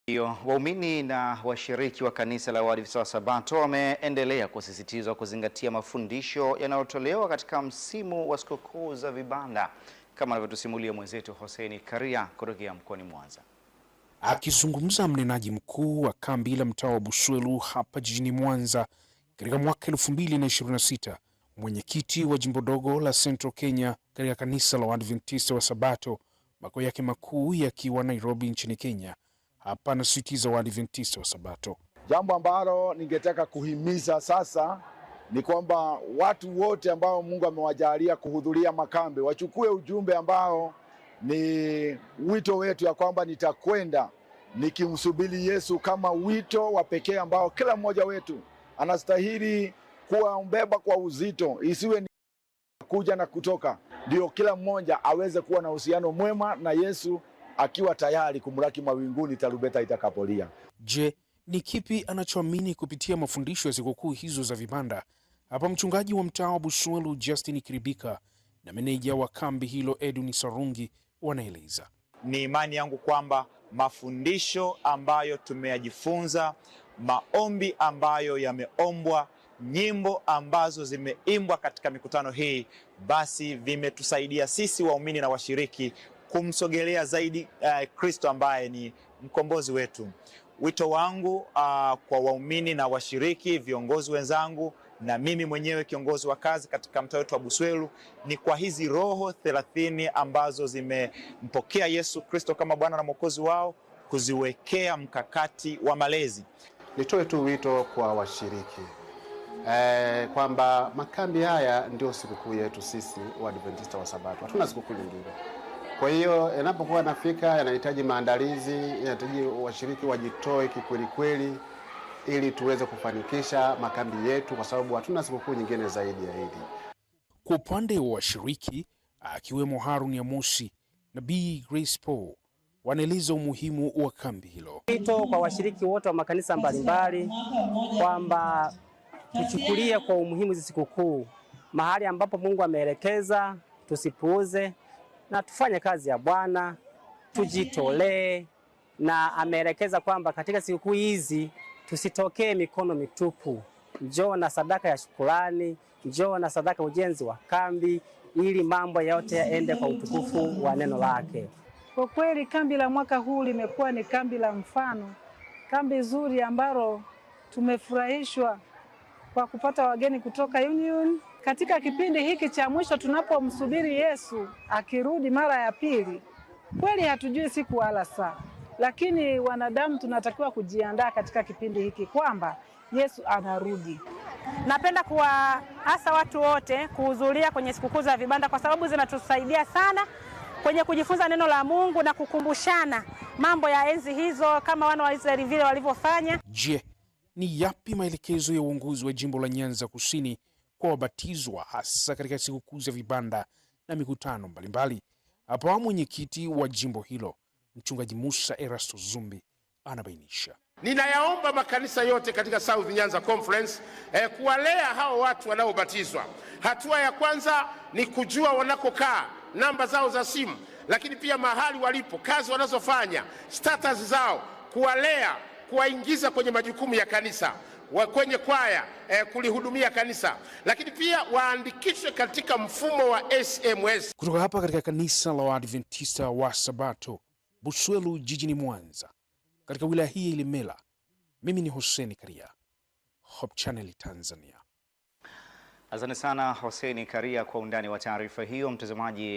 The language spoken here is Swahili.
Waumini na washiriki wa kanisa la Waadventista wa Sabato wameendelea kusisitizwa kuzingatia mafundisho yanayotolewa katika msimu wa sikukuu za vibanda, kama anavyotusimulia mwenzetu Hossein Karia kutokea mkoani Mwanza. Akizungumza mnenaji mkuu wa kambi la mtaa wa Buswelu hapa jijini Mwanza katika mwaka 2026, mwenyekiti wa jimbo dogo la Central Kenya katika kanisa la Waadventista wa Sabato, makao yake makuu yakiwa Nairobi nchini Kenya, hapa anasisitiza Waadventista wa Sabato. Jambo ambalo ningetaka kuhimiza sasa ni kwamba watu wote ambao Mungu amewajalia kuhudhuria makambi wachukue ujumbe ambao ni wito wetu, ya kwamba nitakwenda nikimsubiri Yesu, kama wito wa pekee ambao kila mmoja wetu anastahili kuumbeba kwa uzito. Isiwe ni kuja na kutoka, ndio kila mmoja aweze kuwa na uhusiano mwema na Yesu, akiwa tayari kumlaki mawinguni tarumbeta itakapolia. Je, ni kipi anachoamini kupitia mafundisho ya sikukuu hizo za vibanda? Hapa mchungaji wa mtaa wa Buswelu Justin Kiribika na meneja wa kambi hilo Edwin Sarungi wanaeleza. Ni imani yangu kwamba mafundisho ambayo tumeyajifunza, maombi ambayo yameombwa, nyimbo ambazo zimeimbwa katika mikutano hii, basi vimetusaidia sisi waumini na washiriki kumsogelea zaidi Kristo ambaye ni mkombozi wetu. Wito wangu kwa waumini na washiriki, viongozi wenzangu na mimi mwenyewe kiongozi wa kazi katika mtaa wetu wa Buswelu, ni kwa hizi roho 30 ambazo zimempokea Yesu Kristo kama Bwana na Mwokozi wao, kuziwekea mkakati wa malezi. Nitoe tu wito kwa washiriki kwamba makambi haya ndio sikukuu yetu sisi Waadventista wa Sabato. Hatuna sikukuu nyingine. Kwa hiyo yanapokuwa nafika, yanahitaji maandalizi, yanahitaji washiriki wajitoe kikweli kweli ili tuweze kufanikisha makambi yetu, kwa sababu hatuna sikukuu nyingine zaidi ya hili. Kwa upande wa washiriki akiwemo Harun Yamusi na B Grace Paul wanaeleza umuhimu wa kambi hilo. Wito kwa washiriki wote wa makanisa mbalimbali kwamba tuchukulie kwa umuhimu hizi sikukuu, mahali ambapo Mungu ameelekeza tusipuuze na tufanye kazi ya Bwana, tujitolee, na ameelekeza kwamba katika sikukuu hizi tusitokee mikono mitupu. Njoo na sadaka ya shukrani, njoo na sadaka ujenzi wa kambi, ili mambo yote yaende kwa utukufu wa neno lake. Kwa kweli kambi la mwaka huu limekuwa ni kambi la mfano, kambi zuri ambalo tumefurahishwa kwa kupata wageni kutoka Union. Katika kipindi hiki cha mwisho tunapomsubiri Yesu akirudi mara ya pili, kweli hatujui siku wala saa, lakini wanadamu tunatakiwa kujiandaa katika kipindi hiki kwamba Yesu anarudi. Napenda kuwaasa watu wote kuhudhuria kwenye sikukuu za vibanda, kwa sababu zinatusaidia sana kwenye kujifunza neno la Mungu na kukumbushana mambo ya enzi hizo kama wana wa Israeli vile walivyofanya. Je, ni yapi maelekezo ya uongozi wa jimbo la Nyanza Kusini kwa wabatizwa hasa katika sikukuu za vibanda na mikutano mbalimbali? Hapa mwenyekiti wa jimbo hilo Mchungaji Musa Erasto Zumbi anabainisha. Ninayaomba makanisa yote katika South Nyanza Conference kuwalea hao watu wanaobatizwa. Hatua ya kwanza ni kujua wanakokaa, namba zao za simu, lakini pia mahali walipo, kazi wanazofanya, status zao, kuwalea, kuwaingiza kwenye majukumu ya kanisa, kwenye kwaya, kulihudumia kanisa, lakini pia waandikishwe katika mfumo wa SMS. Kutoka hapa katika kanisa la Waadventista wa Sabato Buswelu jijini Mwanza katika wilaya hii ya Ilemela, mimi ni Hossein Karia, Hope Channel Tanzania. Asante sana Hossein Karia kwa undani wa taarifa hiyo, mtazamaji.